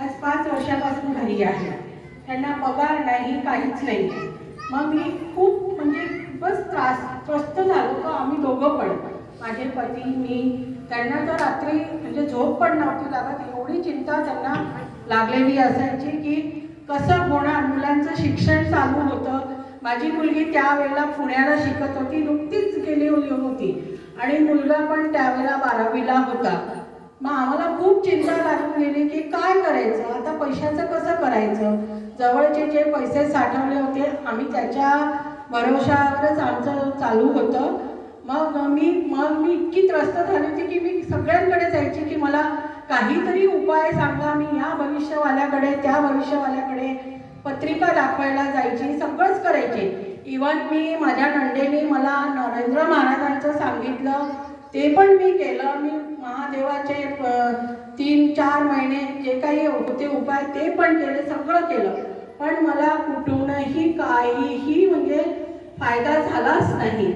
आज 5 वर्षापासून घरी आहे. त्यांना पगार नाही, काहीच नाही. मग मी खूप म्हणजे बस त्रस्त झालो का आम्ही दोघं पण, माझे पती मी. त्यांना तर रात्री म्हणजे झोप पण नव्हती लागत, एवढी चिंता त्यांना लागलेली असायची की कसं होणार. मुलांचं शिक्षण चालू होतं. माझी मुलगी त्यावेळेला पुण्याला शिकत होती, नुकतीच गेली होती आणि मुलगा पण त्यावेळेला 12वीला होता. मग आम्हाला खूप चिंता लागून गेली की काय करायचं आता, पैशाचं कसं करायचं. जवळचे जे पैसे साठवले होते आम्ही त्याच्या भरोशावरच आमचं चालू होतं. मग मी इतकी त्रस्त झाली होती की मी सगळ्यांकडे जायची की मला काहीतरी उपाय सांगा. मी या भविष्यवाल्याकडे त्या भविष्यवाल्याकडे पत्रिका दाखवायला जायची, सगळंच करायचे. इवन मी माझ्या नंदेने मला नरेंद्र महाराजांचं सांगितलं, ते पण मी केलं. मी महादेवाचे 3-4 महिने जे काही होते उपाय ते पण केले, सगळं केलं. पण मला कुठूनही काहीही म्हणजे फायदा झालाच नाही.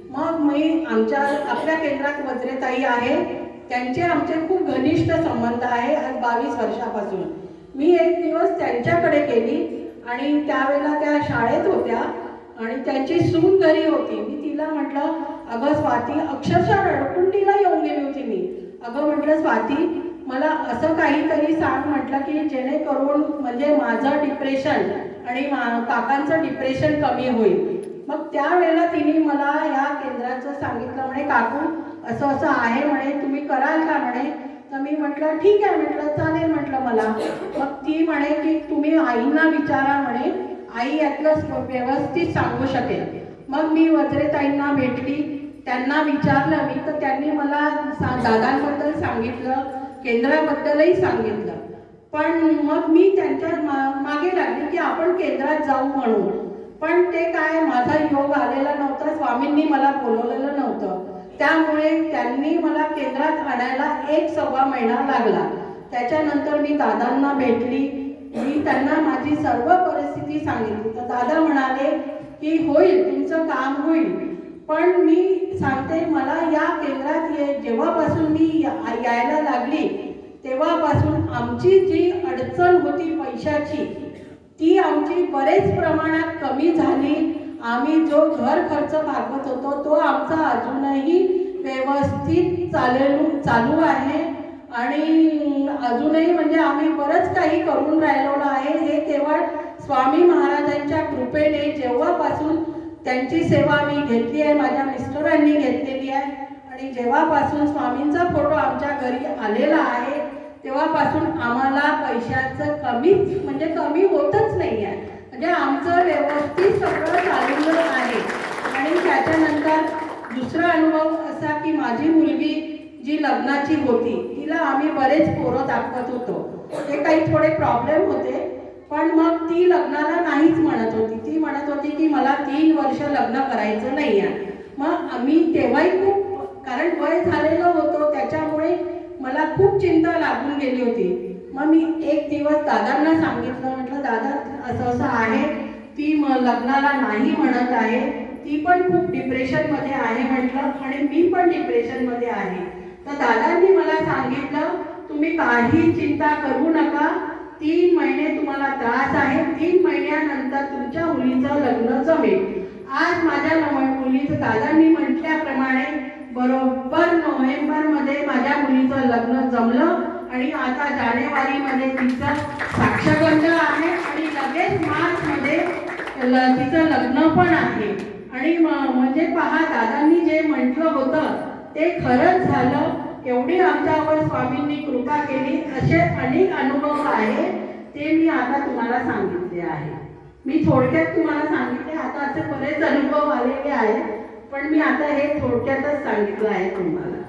मग मी आपल्या केंद्रात वज्रेताई आहे, त्यांचे आमचे खूप घनिष्ठ संबंध आहे आज 22 वर्षापासून. मी एक दिवस त्यांच्याकडे गेली आणि त्यावेळेला त्या शाळेत होत्या आणि त्यांची सून घरी होती. मी तिला म्हटलं, अगं स्वाती, अक्षरशः रडकुंडीला येऊन गेली होती मी. अगं म्हटलं स्वाती, मला असं काहीतरी सांग म्हटलं की जेणेकरून म्हणजे माझं डिप्रेशन आणि काकांचं डिप्रेशन कमी होईल. मग त्यावेळेला तिने मला या केंद्राचं सांगितलं. म्हणे काकू असं असं आहे म्हणे, तुम्ही कराल का म्हणे. तर मी म्हटलं ठीक आहे म्हटलं, चालेल म्हटलं मला. मग ती म्हणे की तुम्ही आईंना विचारा म्हणे, आई यातलं व्यवस्थित सांगू शकेल. मग मी वज्रेताईंना भेटली, त्यांना विचारलं मी, तर त्यांनी मला दादांबद्दल सांगितलं, केंद्राबद्दलही सांगितलं. पण मग मी त्यांच्या मागे लागली की आपण केंद्रात जाऊ म्हणून. पण ते काय, माझा योग आलेला नव्हता, स्वामींनी मला बोलवलेलं नव्हतं. त्यामुळे त्यांनी मला केंद्रात आणायला 1-1.25 महिना लागला. त्याच्यानंतर मी दादांना भेटली, मी त्यांना माझी सर्व परिस्थिती सांगितली. तर दादा म्हणाले की होईल, तुमचं काम होईल. पण मी सांगते, मला या केंद्रात जेव्हापासून मी यायला लागली तेव्हापासून आमची जी अडचण होती पैशाची, ती आमची बरेच प्रमाणात कमी झाली. आम्ही जो घर खर्च भागवत होतो तो आमचा अजूनही व्यवस्थित चालू आहे आणि अजूनही म्हणजे आम्ही बरंच काही करून राहिलेलो आहे. हे केवळ स्वामी महाराजांच्या कृपेने. जेव्हापासून त्यांची सेवा मी घेतली आहे, माझ्या मिस्टरांनी घेतलेली आहे आणि जेव्हापासून स्वामींचा फोटो आमच्या घरी आलेला आहे तेव्हापासून आम्हाला पैशाचं कमी होतच नाही आहे. म्हणजे आमचं व्यवस्थित सगळं चाललेलं आहे. आणि त्याच्यानंतर दुसरा अनुभव असा की माझी मुलगी जी लग्नाची होती, तिला आम्ही बरेच पोरं दाखवत होतो. ते काही थोडे प्रॉब्लेम होते, पण मग ती लग्नाला नाहीच म्हणत होती. ती म्हणत होती की मला 3 वर्ष लग्न करायचं नाही आहे. मग आम्ही तेव्हाही खूप, कारण वय झालेलं होतं त्याच्यामुळे मला खूप चिंता लागून गेली होती. मग मी एक दिवस दादांना सांगितलं, म्हटलं दादा असं असं आहे, ती लग्नाला नाही म्हणत आहे, ती पण खूप डिप्रेशनमध्ये आहे म्हटलं आणि मी पण डिप्रेशनमध्ये आहे. तर दादांनी मला सांगितलं, तुम्ही काही चिंता करू नका, 3 महिने तुम्हाला त्रास आहे, 3 महिन्यानंतर तुमच्या मुलीचं लग्न जमेल. आज माझ्या मुलीचं दादांनी म्हटल्याप्रमाणे बरोबर नोव्हेंबरमध्ये माझ्या मुलीचं लग्न जमलं आणि आता जानेवारीमध्ये तिचं साक्षगंध आहे आणि लगेच मार्चमध्ये तिचं लग्न पण आहे. आणि म्हणजे पहा, दादांनी जे म्हटलं होतं ते खरंच झालं. एवढी आमच्यावर स्वामींनी कृपा केली. असे अनेक अनुभव आहे, ते मी आता तुम्हाला सांगितले आहे. मी थोडक्यात तुम्हाला सांगितले, आता असे बरेच अनुभव आलेले आहेत, पण मी आता हे थोडक्यातच सांगितलं आहे तुम्हाला.